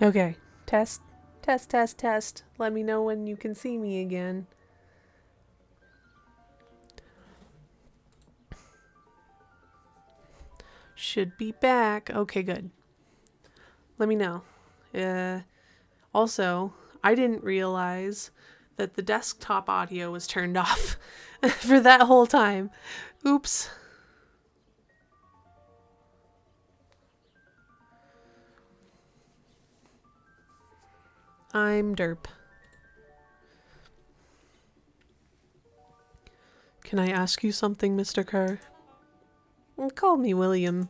Okay. Test. Test, test, test. Let me know when you can see me again. Should be back. Okay, good. Let me know. Also, I didn't realize that the desktop audio was turned off for that whole time. Oops. I'm derp. Can I ask you something, Mr. Kerr? Call me William.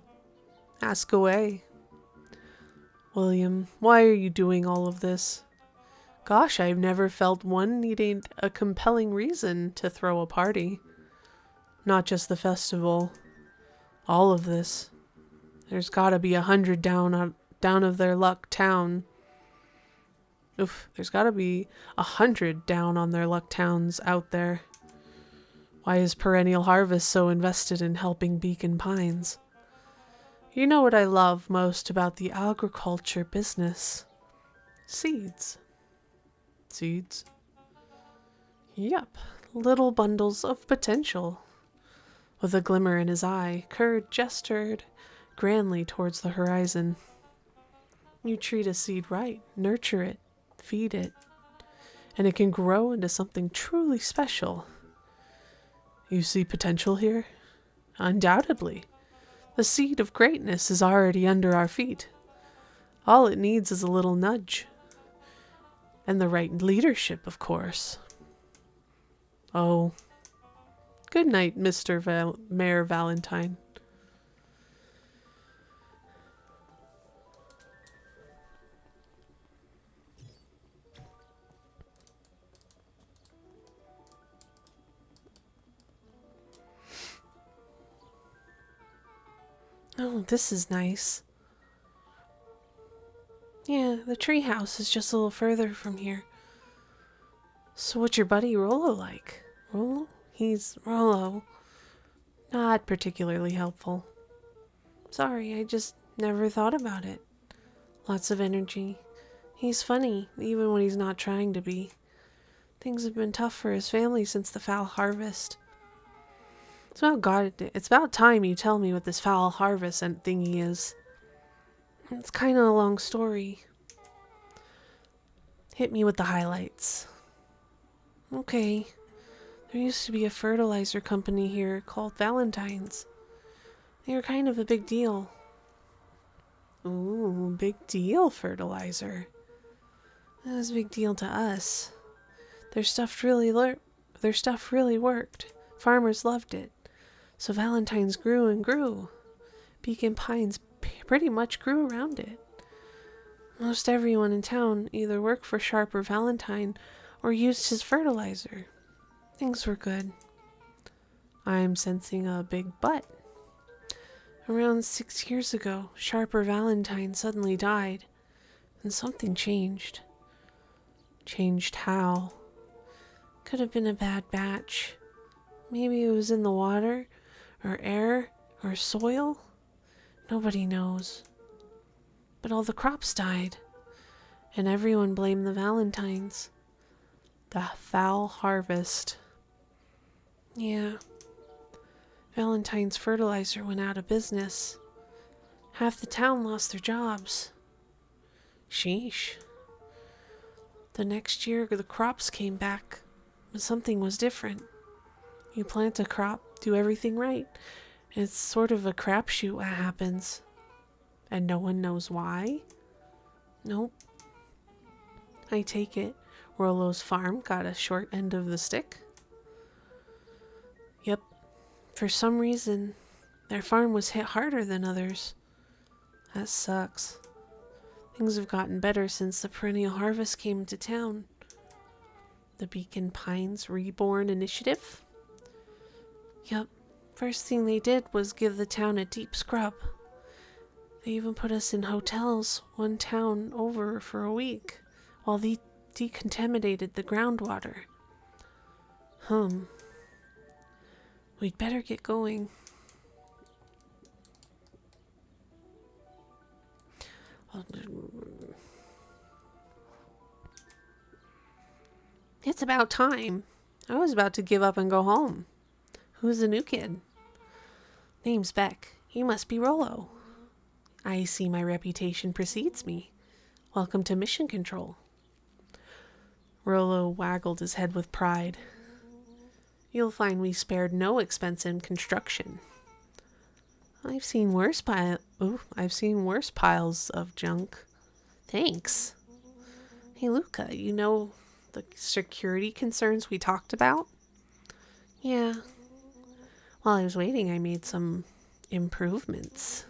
Ask away. William, why are you doing all of this? Gosh, I've never felt one needing a compelling reason to throw a party. Not just the festival. All of this. There's gotta be 100 down of their luck town. Oof, there's gotta be 100 down on their luck towns out there. Why is Perennial Harvest so invested in helping Beacon Pines? You know what I love most about the agriculture business? Seeds. Seeds? Yep, little bundles of potential. With a glimmer in his eye, Kerr gestured grandly towards the horizon. You treat a seed right, nurture it, feed it, and it can grow into something truly special. You see potential here? Undoubtedly. The seed of greatness is already under our feet. All it needs is a little nudge. And the right leadership, of course. Oh. Good night, Mr. Mayor Valentine. Oh, this is nice. Yeah, the treehouse is just a little further from here. So what's your buddy Rollo like? Rollo? He's Rollo. Not particularly helpful. Sorry, I just never thought about it. Lots of energy. He's funny, even when he's not trying to be. Things have been tough for his family since the foul harvest. It's about time you tell me what this foul harvest thingy is. It's kind of a long story. Hit me with the highlights. Okay. There used to be a fertilizer company here called Valentine's. They were kind of a big deal. Ooh, big deal fertilizer. That was a big deal to us. Their stuff really worked. Farmers loved it. So Valentine's grew and grew. Beacon Pines pretty much grew around it. Most everyone in town either worked for Sharp or Valentine or used his fertilizer. Things were good. I'm sensing a big but. Around 6 years ago, Sharper Valentine suddenly died, and something changed. Changed how? Could have been a bad batch. Maybe it was in the water, or air, or soil? Nobody knows. But all the crops died, and everyone blamed the Valentines. The foul harvest. Yeah. Valentine's fertilizer went out of business. Half the town lost their jobs. Sheesh. The next year, the crops came back, but something was different. You plant a crop, do everything right, and it's sort of a crapshoot what happens. And no one knows why? Nope. I take it Rollo's farm got a short end of the stick? Yep. For some reason, their farm was hit harder than others. That sucks. Things have gotten better since the Perennial Harvest came to town. The Beacon Pines Reborn Initiative? Yep. First thing they did was give the town a deep scrub. They even put us in hotels one town over for a week while they decontaminated the groundwater. We'd better get going. It's about time. I was about to give up and go home. Who's the new kid? Name's Beck. You must be Rollo. I see my reputation precedes me. Welcome to Mission Control. Rollo waggled his head with pride. You'll find we spared no expense in construction. I've seen worse piles of junk. Thanks. Hey, Luca, you know the security concerns we talked about? Yeah. While I was waiting, I made some improvements.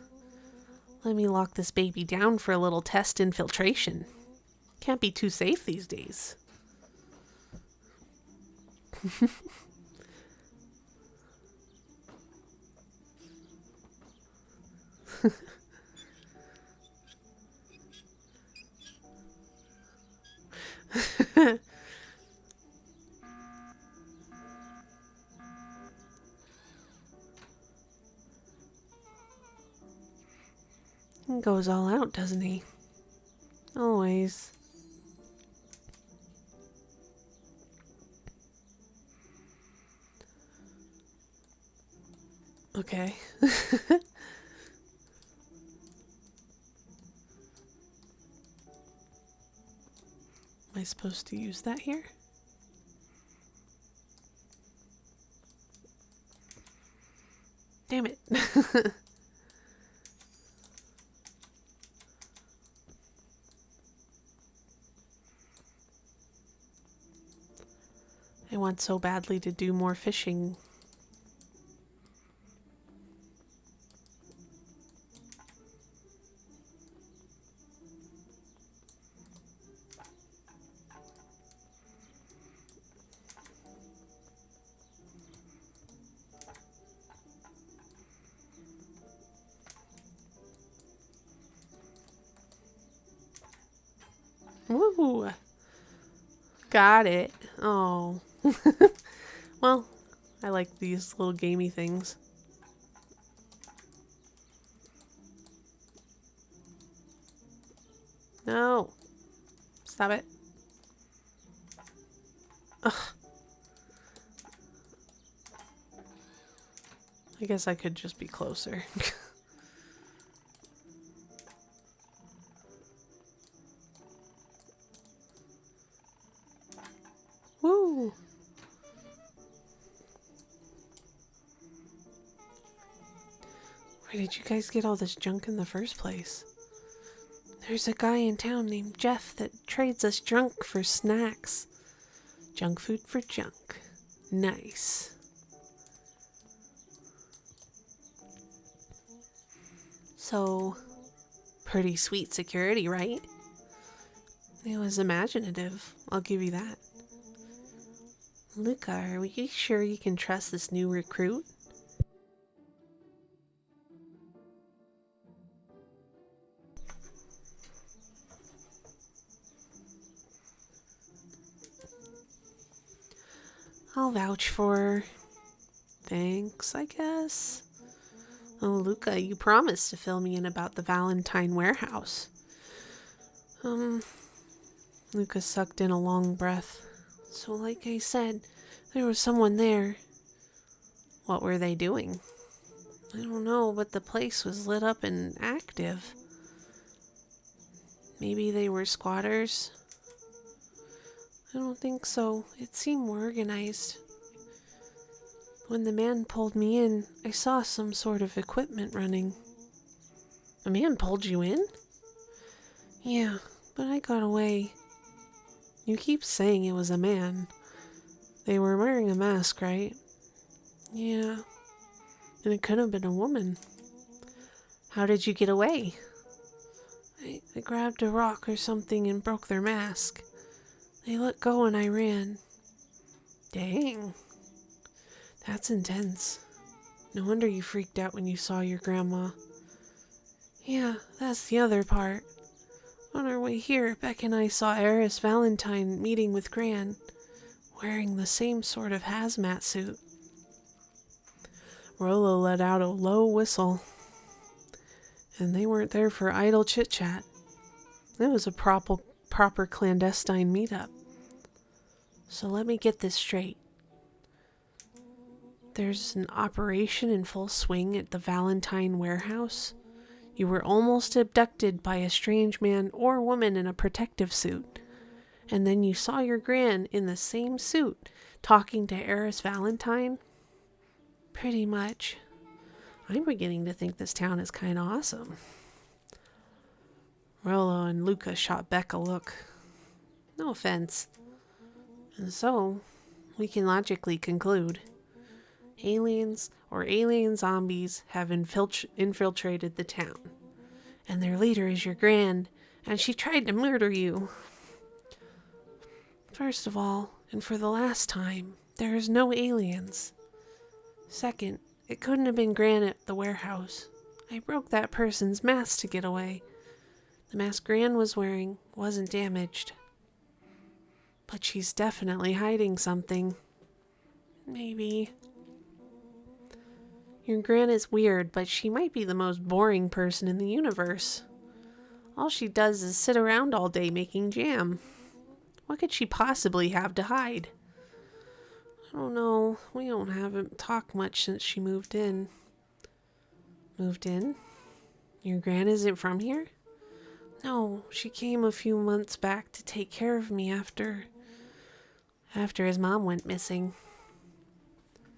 Let me lock this baby down for a little test infiltration. Can't be too safe these days. He goes all out, doesn't he? Always. Okay. Am I supposed to use that here? Damn it. I want so badly to do more fishing. Woo! Got it. Oh. Well, I like these little gamey things. No. Stop it. Ugh. I guess I could just be closer. Woo! Where did you guys get all this junk in the first place? There's a guy in town named Jeff that trades us junk for snacks. Junk food for junk. Nice. So, pretty sweet security, right? It was imaginative, I'll give you that. Luca, are we sure you can trust this new recruit? I'll vouch for her. Thanks, I guess. Oh, Luca, you promised to fill me in about the Valentine warehouse. Luca sucked in a long breath. So like I said, there was someone there. What were they doing? I don't know, but the place was lit up and active. Maybe they were squatters? I don't think so. It seemed organized. When the man pulled me in, I saw some sort of equipment running. A man pulled you in? Yeah, but I got away. You keep saying it was a man. They were wearing a mask, right? Yeah. And it could have been a woman. How did you get away? I grabbed a rock or something and broke their mask. They let go and I ran. Dang. That's intense. No wonder you freaked out when you saw your grandma. Yeah, that's the other part. On our way here, Beck and I saw Eris Valentine meeting with Gran, wearing the same sort of hazmat suit. Rollo let out a low whistle. And they weren't there for idle chit-chat. It was a proper clandestine meetup. So let me get this straight. There's an operation in full swing at the Valentine warehouse. You were almost abducted by a strange man or woman in a protective suit. And then you saw your gran in the same suit talking to Eris Valentine? Pretty much. I'm beginning to think this town is kind of awesome. Rollo and Luca shot Beck a look. No offense. And so, we can logically conclude. Aliens or alien zombies have infiltrated the town. And their leader is your gran, and she tried to murder you. First of all, and for the last time, there is no aliens. Second, it couldn't have been Gran at the warehouse. I broke that person's mask to get away. The mask Gran was wearing wasn't damaged. But she's definitely hiding something. Maybe. Your Gran is weird, but she might be the most boring person in the universe. All she does is sit around all day making jam. What could she possibly have to hide? I don't know. We haven't talked much since she moved in. Moved in? Your Gran isn't from here? No, she came a few months back to take care of me after his mom went missing.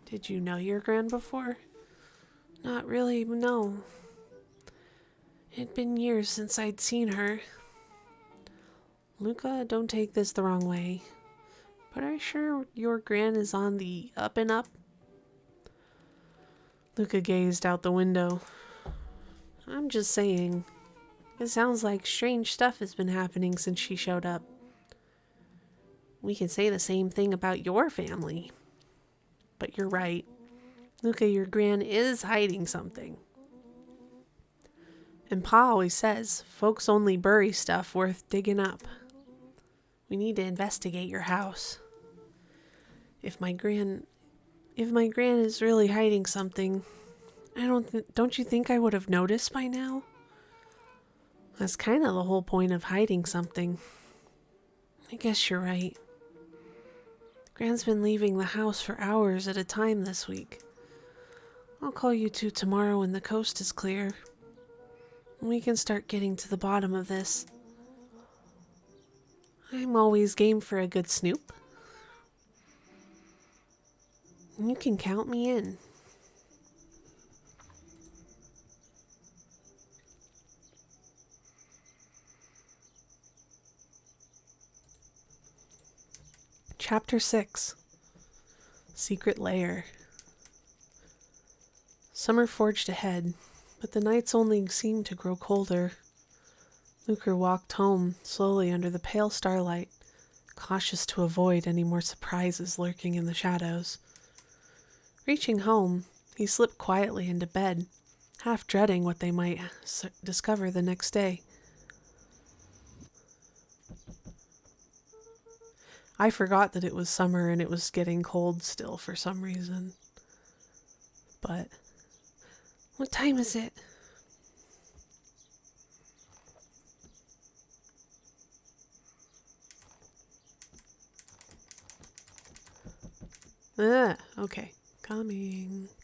Did you know your Gran before? Not really, no. It'd been years since I'd seen her. Luca, don't take this the wrong way, but are you sure your Gran is on the up and up? Luca gazed out the window. I'm just saying. It sounds like strange stuff has been happening since she showed up. We can say the same thing about your family. But you're right. Luca, your Gran is hiding something. And Pa always says, folks only bury stuff worth digging up. We need to investigate your house. If my Gran is really hiding something, don't you think I would have noticed by now? That's kind of the whole point of hiding something. I guess you're right. Gran's been leaving the house for hours at a time this week. I'll call you two tomorrow when the coast is clear. We can start getting to the bottom of this. I'm always game for a good snoop. You can count me in. Chapter 6. Secret Lair. Summer forged ahead, but the nights only seemed to grow colder. Luca walked home slowly under the pale starlight, cautious to avoid any more surprises lurking in the shadows. Reaching home, he slipped quietly into bed, half dreading what they might discover the next day. I forgot that it was summer and it was getting cold still for some reason. But what time is it? Okay. Coming.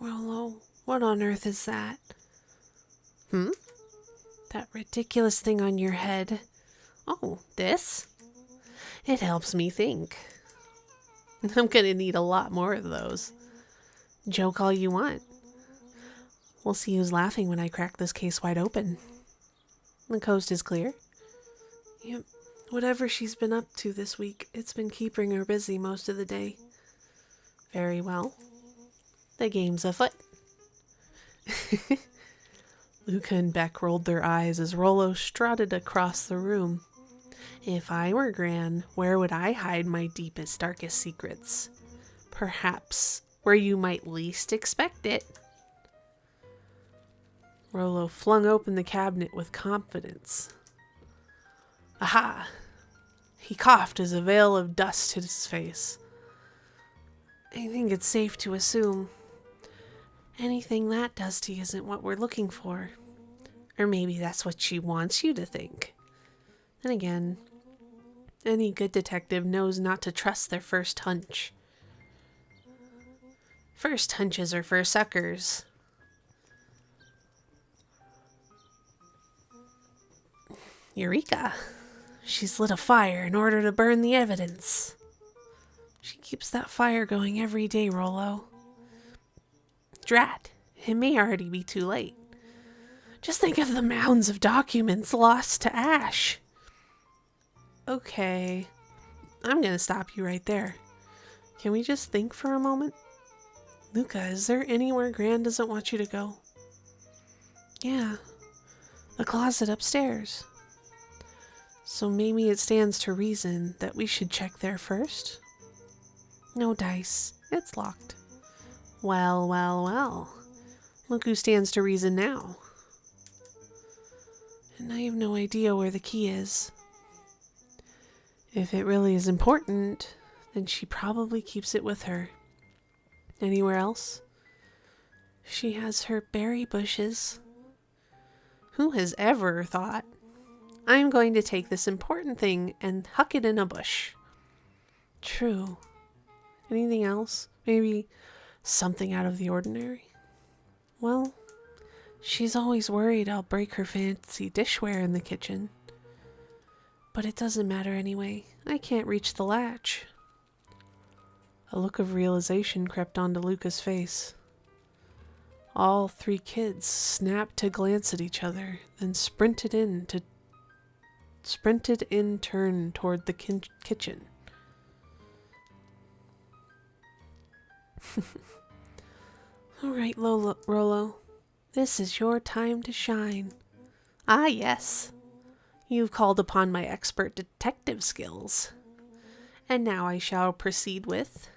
Rollo, what on earth is that? That ridiculous thing on your head. Oh, this? It helps me think. I'm gonna need a lot more of those. Joke all you want. We'll see who's laughing when I crack this case wide open. The coast is clear? Yep. Whatever she's been up to this week, it's been keeping her busy most of the day. Very well. The game's afoot. Luca and Beck rolled their eyes as Rollo strutted across the room. If I were Gran, where would I hide my deepest, darkest secrets? Perhaps where you might least expect it. Rollo flung open the cabinet with confidence. Aha! He coughed as a veil of dust hit his face. I think it's safe to assume. Anything that does to you isn't what we're looking for. Or maybe that's what she wants you to think. Then again, any good detective knows not to trust their first hunch. First hunches are for suckers. Eureka! She's lit a fire in order to burn the evidence. She keeps that fire going every day, Rollo. Drat, it may already be too late. Just think of the mounds of documents lost to ash. Okay, I'm gonna stop you right there. Can we just think for a moment? Luca, is there anywhere Gran doesn't want you to go? Yeah, the closet upstairs. So maybe it stands to reason that we should check there first? No dice. It's locked. Well, well, well. Look who stands to reason now. And I have no idea where the key is. If it really is important, then she probably keeps it with her. Anywhere else? She has her berry bushes. Who has ever thought, I'm going to take this important thing and huck it in a bush? True. Anything else? Maybe something out of the ordinary? Well, she's always worried I'll break her fancy dishware in the kitchen. But it doesn't matter anyway. I can't reach the latch. A look of realization crept onto Luca's face. All three kids snapped to glance at each other, then sprinted in turn toward the kitchen. All right, Rollo. This is your time to shine. Ah, yes. You've called upon my expert detective skills. And now I shall proceed with...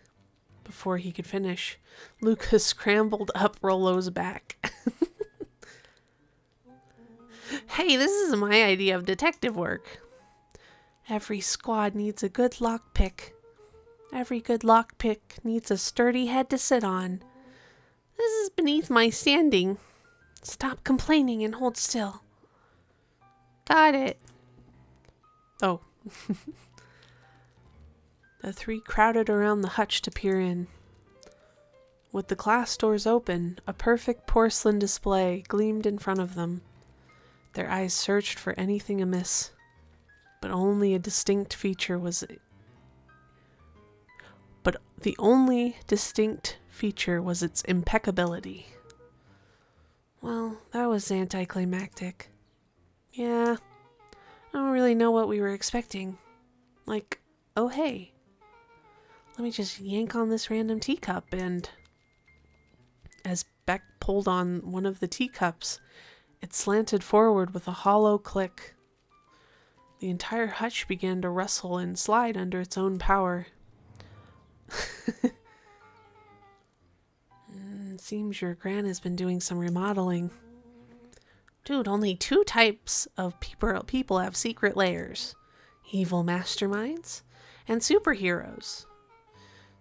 Before he could finish, Luca scrambled up Rollo's back. Hey, this is my idea of detective work. Every squad needs a good lockpick. Every good lockpick needs a sturdy head to sit on. This is beneath my standing. Stop complaining and hold still. Got it. Oh. The three crowded around the hutch to peer in. With the glass doors open, a perfect porcelain display gleamed in front of them. Their eyes searched for anything amiss, but the only distinct feature was its impeccability. Well, that was anticlimactic. Yeah, I don't really know what we were expecting. Like, oh hey, let me just yank on this random teacup, and as Beck pulled on one of the teacups, it slanted forward with a hollow click. The entire hutch began to rustle and slide under its own power. Seems your Gran has been doing some remodeling. Dude, only 2 types of people have secret layers. Evil masterminds and superheroes.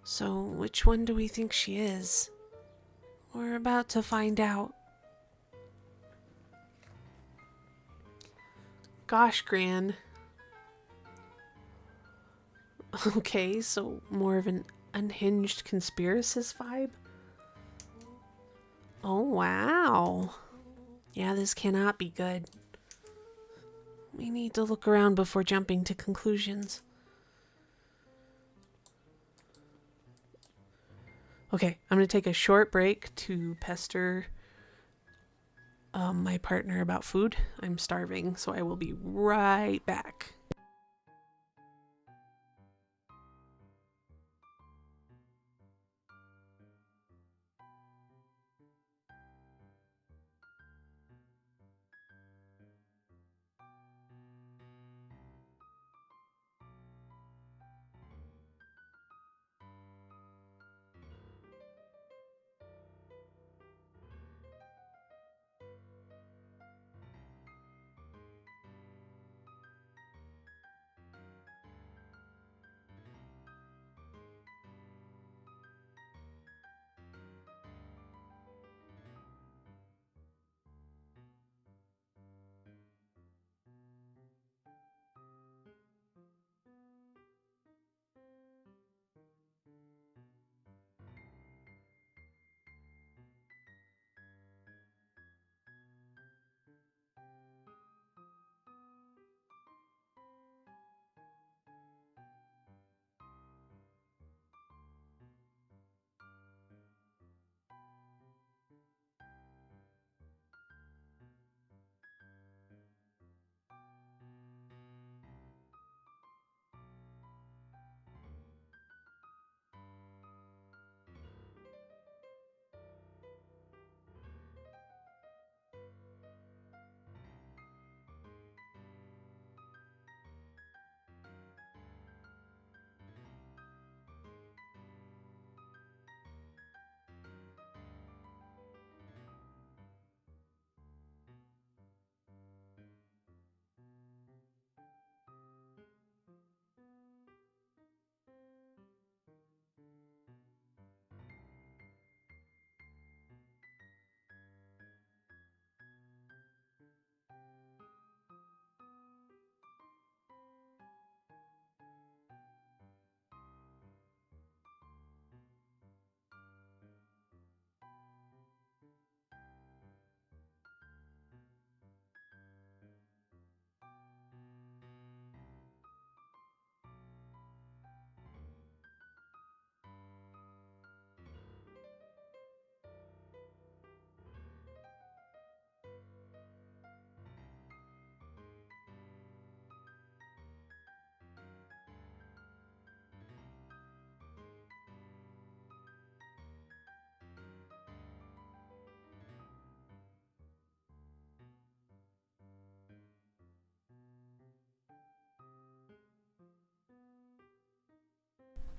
So which one do we think she is? We're about to find out. Gosh, Gran. Okay, so more of an unhinged conspiracist vibe? Oh, wow. Yeah, this cannot be good. We need to look around before jumping to conclusions. Okay, I'm going to take a short break to pester my partner about food. I'm starving, so I will be right back.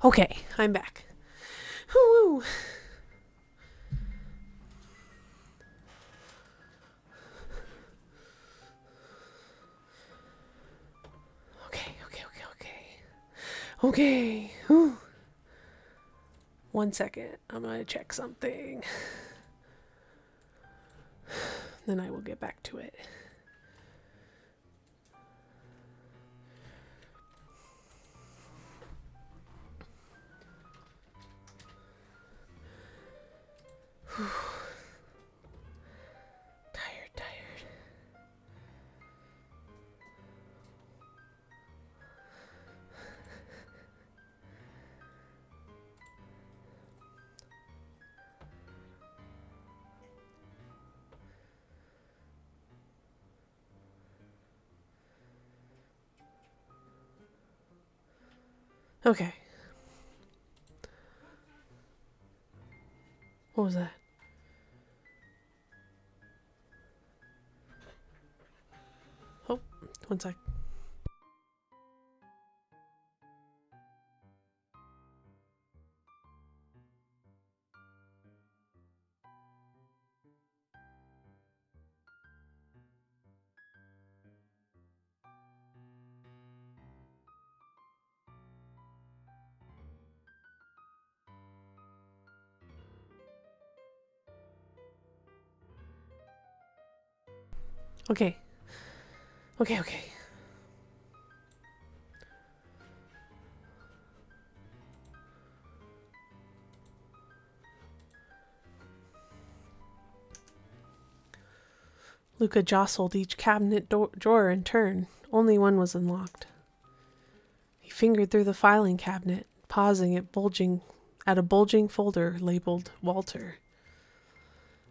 Okay, I'm back. Woo! Okay. Whew. 1 second. I'm going to check something. Then I will get back to it. Whew. Tired. Okay. What was that? Oh, 1 sec. Okay. Luca jostled each cabinet drawer in turn. Only one was unlocked. He fingered through the filing cabinet, pausing at a bulging folder labeled Walter.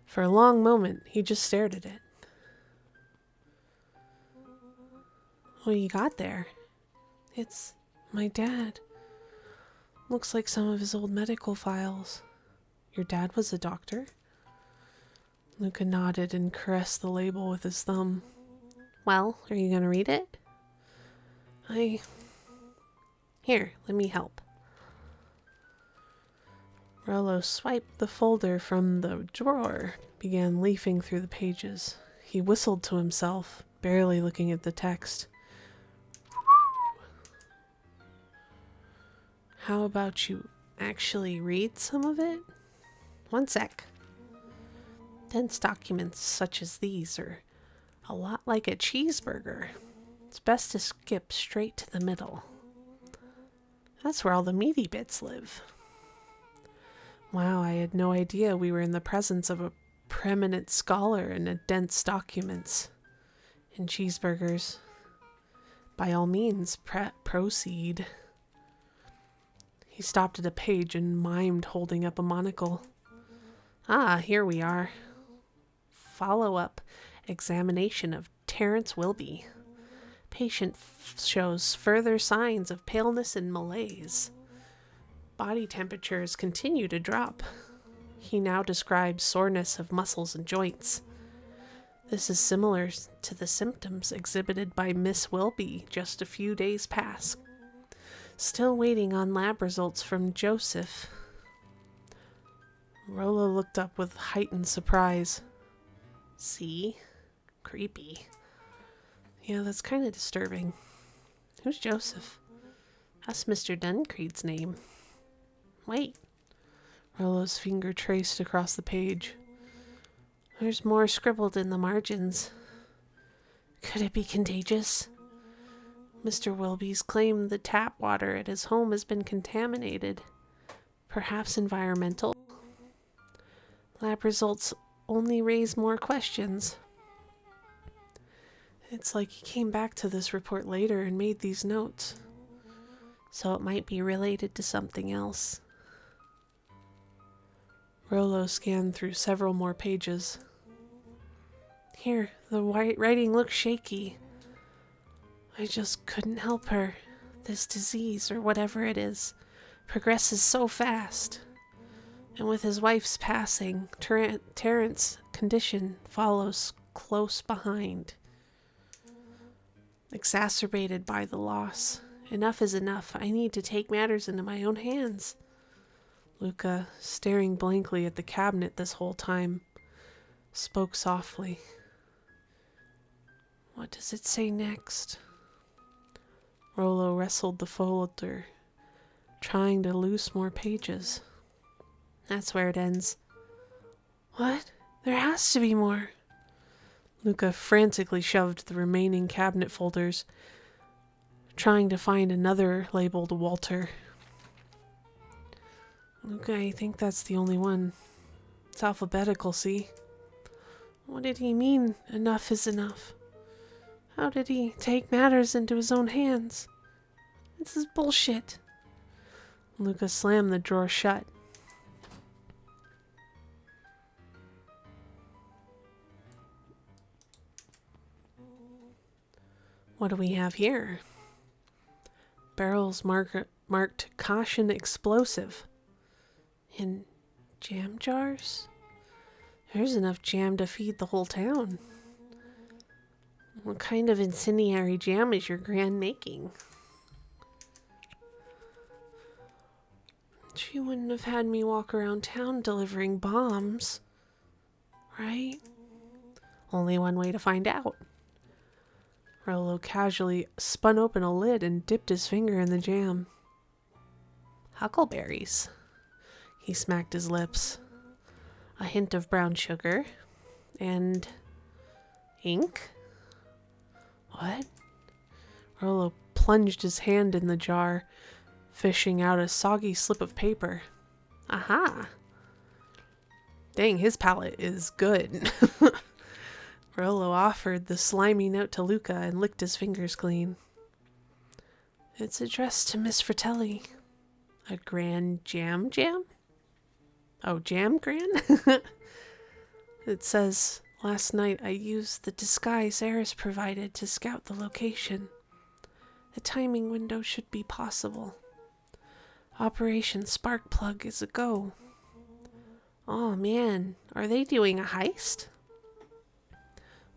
For a long moment, he just stared at it. What do you got there? It's my dad. Looks like some of his old medical files. Your dad was a doctor? Luca nodded and caressed the label with his thumb. Well, are you going to read it? Here, let me help. Rollo swiped the folder from the drawer, began leafing through the pages. He whistled to himself, barely looking at the text. How about you actually read some of it? 1 sec. Dense documents such as these are a lot like a cheeseburger. It's best to skip straight to the middle. That's where all the meaty bits live. Wow, I had no idea we were in the presence of a preeminent scholar in dense documents and cheeseburgers. By all means, proceed. He stopped at a page and mimed holding up a monocle. Ah, here we are. Follow-up examination of Terrence Wilby. Patient shows further signs of paleness and malaise. Body temperatures continue to drop. He now describes soreness of muscles and joints. This is similar to the symptoms exhibited by Miss Wilby just a few days past. Still waiting on lab results from Joseph. Rollo looked up with heightened surprise. See? Creepy. Yeah, that's kind of disturbing. Who's Joseph? That's Mr. Duncreed's name. Wait. Rollo's finger traced across the page. There's more scribbled in the margins. Could it be contagious? Mr. Wilby's claimed the tap water at his home has been contaminated. Perhaps environmental? Lab results only raise more questions. It's like he came back to this report later and made these notes. So it might be related to something else. Rollo scanned through several more pages. Here, the writing looks shaky. I just couldn't help her. This disease, or whatever it is, progresses so fast. And with his wife's passing, Terrence's condition follows close behind. Exacerbated by the loss, Enough is enough. I need to take matters into my own hands. Luca, staring blankly at the cabinet this whole time, spoke softly. What does it say next? Rollo wrestled the folder, trying to loose more pages. That's where it ends. What? There has to be more. Luca frantically shoved the remaining cabinet folders, trying to find another labeled Walter. Luca, I think that's the only one. It's alphabetical, see? What did he mean, enough is enough? How did he take matters into his own hands? This is bullshit. Luca slammed the drawer shut. What do we have here? Barrels marked caution explosive. In jam jars? There's enough jam to feed the whole town. What kind of incendiary jam is your gran making? She wouldn't have had me walk around town delivering bombs, right? Only one way to find out. Rollo casually spun open a lid and dipped his finger in the jam. Huckleberries. He smacked his lips. A hint of brown sugar. And ink? What? Rollo plunged his hand in the jar, fishing out a soggy slip of paper. Aha! Dang, his palate is good. Rollo offered the slimy note to Luca and licked his fingers clean. It's addressed to Miss Fratelli. A grand jam? Oh, jam gran? It says, last night I used the disguise Eris provided to scout the location. The timing window should be possible. Operation Sparkplug is a go. Oh man, are they doing a heist?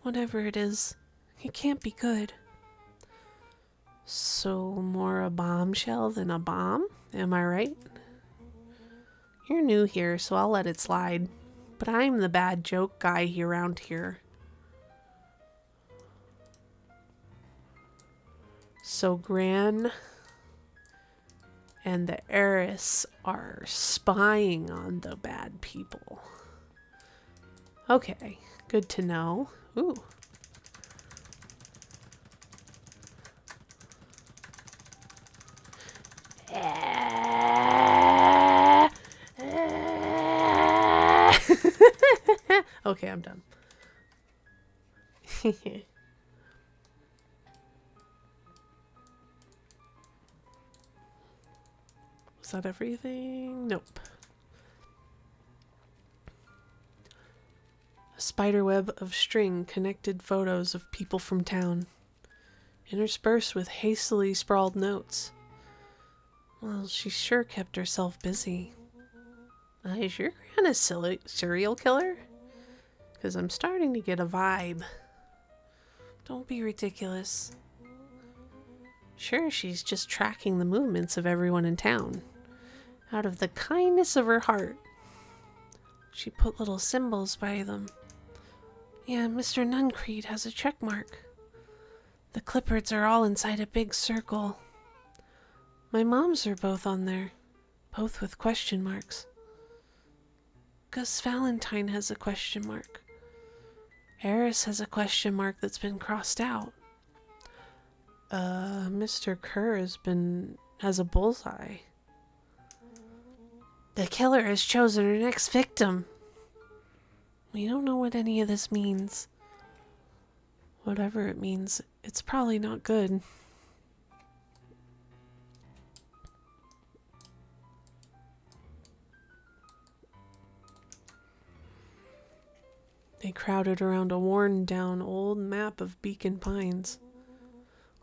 Whatever it is, it can't be good. So more a bombshell than a bomb? Am I right? You're new here, so I'll let it slide. But I'm the bad joke guy around here. So Gran and the heiress are spying on the bad people. Okay, good to know. Ooh. Okay, I'm done. Was that everything? Nope. A spiderweb of string connected photos of people from town, interspersed with hastily sprawled notes. Well, she sure kept herself busy. Is your gran a serial killer? Because I'm starting to get a vibe. Don't be ridiculous. Sure, she's just tracking the movements of everyone in town. Out of the kindness of her heart. She put little symbols by them. Yeah, Mr. Nuncreed has a check mark. The Clippards are all inside a big circle. My mom's are both on there. Both with question marks. Gus Valentine has a question mark. Eris has a question mark that's been crossed out. Mr. Kerr has a bullseye. The killer has chosen her next victim. We don't know what any of this means. Whatever it means, it's probably not good. They crowded around a worn-down old map of Beacon Pines.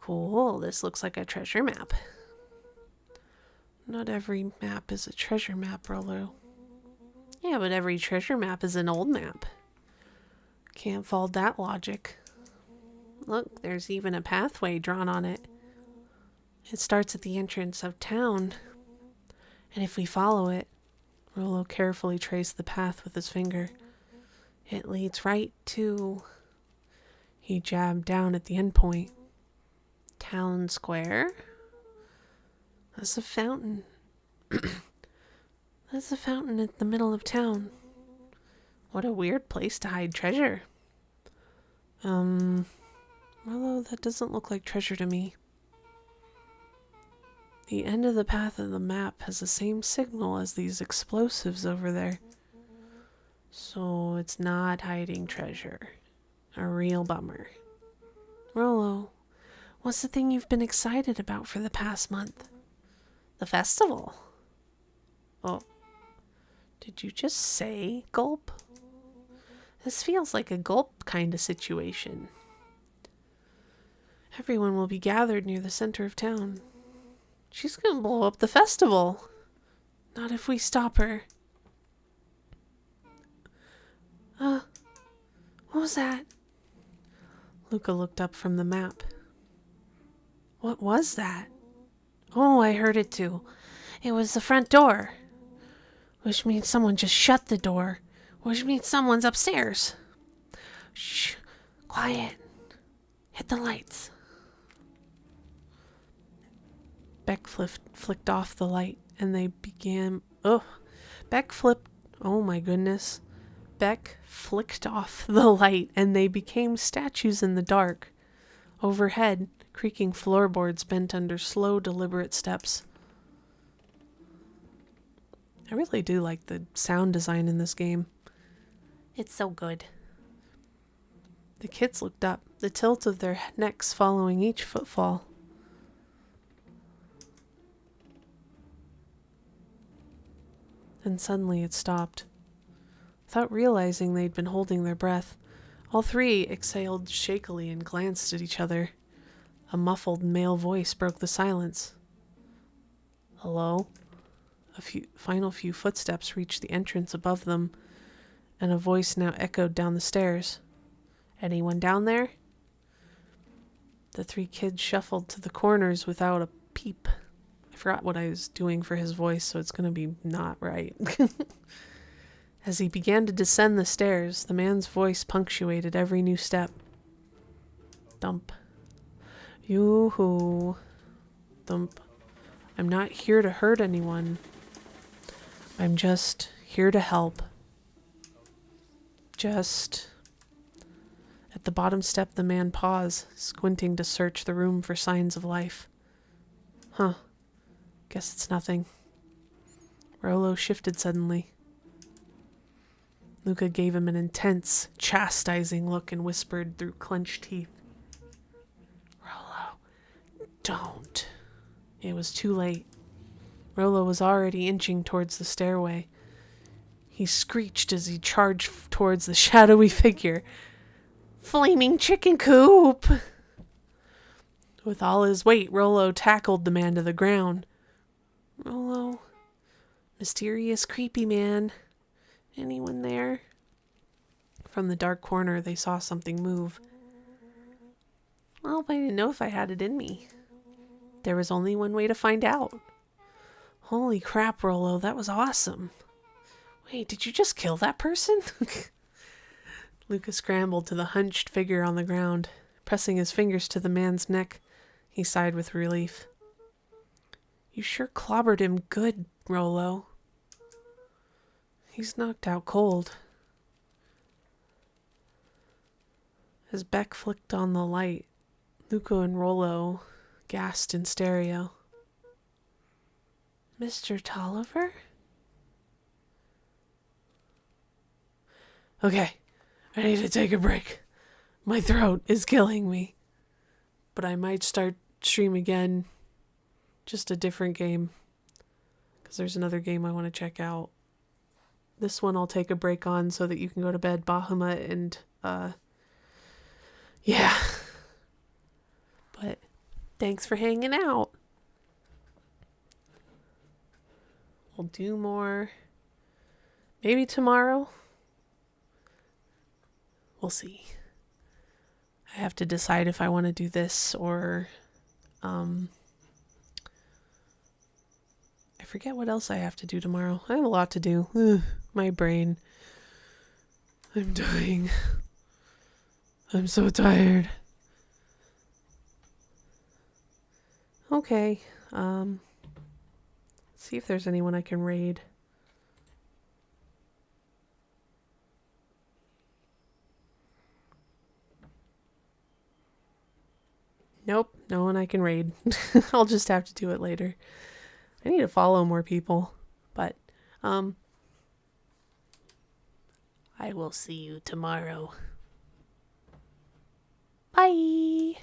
Cool, this looks like a treasure map. Not every map is a treasure map, Rollo. Yeah, but every treasure map is an old map. Can't fault that logic. Look, there's even a pathway drawn on it. It starts at the entrance of town, and if we follow it, Rollo carefully traced the path with his finger. It leads right to... He jabbed down at the end point. Town Square? That's a fountain. That's a fountain in the middle of town. What a weird place to hide treasure. Rollo, that doesn't look like treasure to me. The end of the path of the map has the same signal as these explosives over there. So it's not hiding treasure. A real bummer. Rollo, what's the thing you've been excited about for the past month? The festival. Oh, did you just say gulp? This feels like a gulp kind of situation. Everyone will be gathered near the center of town. She's gonna blow up the festival. Not if we stop her. What was that? Luca looked up from the map. What was that? Oh, I heard it too. It was the front door. Which means someone just shut the door. Which means someone's upstairs. Shh. Quiet. Hit the lights. Beck flicked off the light and they began... Oh my goodness. Beck flicked off the light and they became statues in the dark. Overhead, creaking floorboards bent under slow, deliberate steps. I really do like the sound design in this game. It's so good. The kids looked up, the tilt of their necks following each footfall. And suddenly it stopped. Without realizing they'd been holding their breath, all three exhaled shakily and glanced at each other. A muffled male voice broke the silence. Hello? A final few footsteps reached the entrance above them, and a voice now echoed down the stairs. Anyone down there? The three kids shuffled to the corners without a peep. I forgot what I was doing for his voice, so it's going to be not right. As he began to descend the stairs, the man's voice punctuated every new step. Thump. Yoo-hoo. Thump. I'm not here to hurt anyone. I'm just here to help. Just... At the bottom step, the man paused, squinting to search the room for signs of life. Huh. Guess it's nothing. Rollo shifted suddenly. Luca gave him an intense, chastising look and whispered through clenched teeth. Rollo, don't. It was too late. Rollo was already inching towards the stairway. He screeched as he charged towards the shadowy figure. Flaming chicken coop! With all his weight, Rollo tackled the man to the ground. Rollo, mysterious, creepy man. Anyone there? From the dark corner, they saw something move. Well, I didn't know if I had it in me. There was only one way to find out. Holy crap, Rollo, that was awesome. Wait, did you just kill that person? Luca scrambled to the hunched figure on the ground. Pressing his fingers to the man's neck, he sighed with relief. You sure clobbered him good, Rollo. He's knocked out cold. As Beck flicked on the light, Luca and Rollo gasped in stereo. Mr. Tolliver? Okay, I need to take a break. My throat is killing me. But I might start stream again. Just a different game. Because there's another game I want to check out. This one I'll take a break on so that you can go to bed, Bahamut, and, yeah. But thanks for hanging out. We'll do more. Maybe tomorrow. We'll see. I have to decide if I want to do this or forget what else I have to do tomorrow. I have a lot to do. Ugh, my brain. I'm dying. I'm so tired. Okay. See if there's anyone I can raid. Nope, no one I can raid. I'll just have to do it later. I need to follow more people, but I will see you tomorrow. Bye.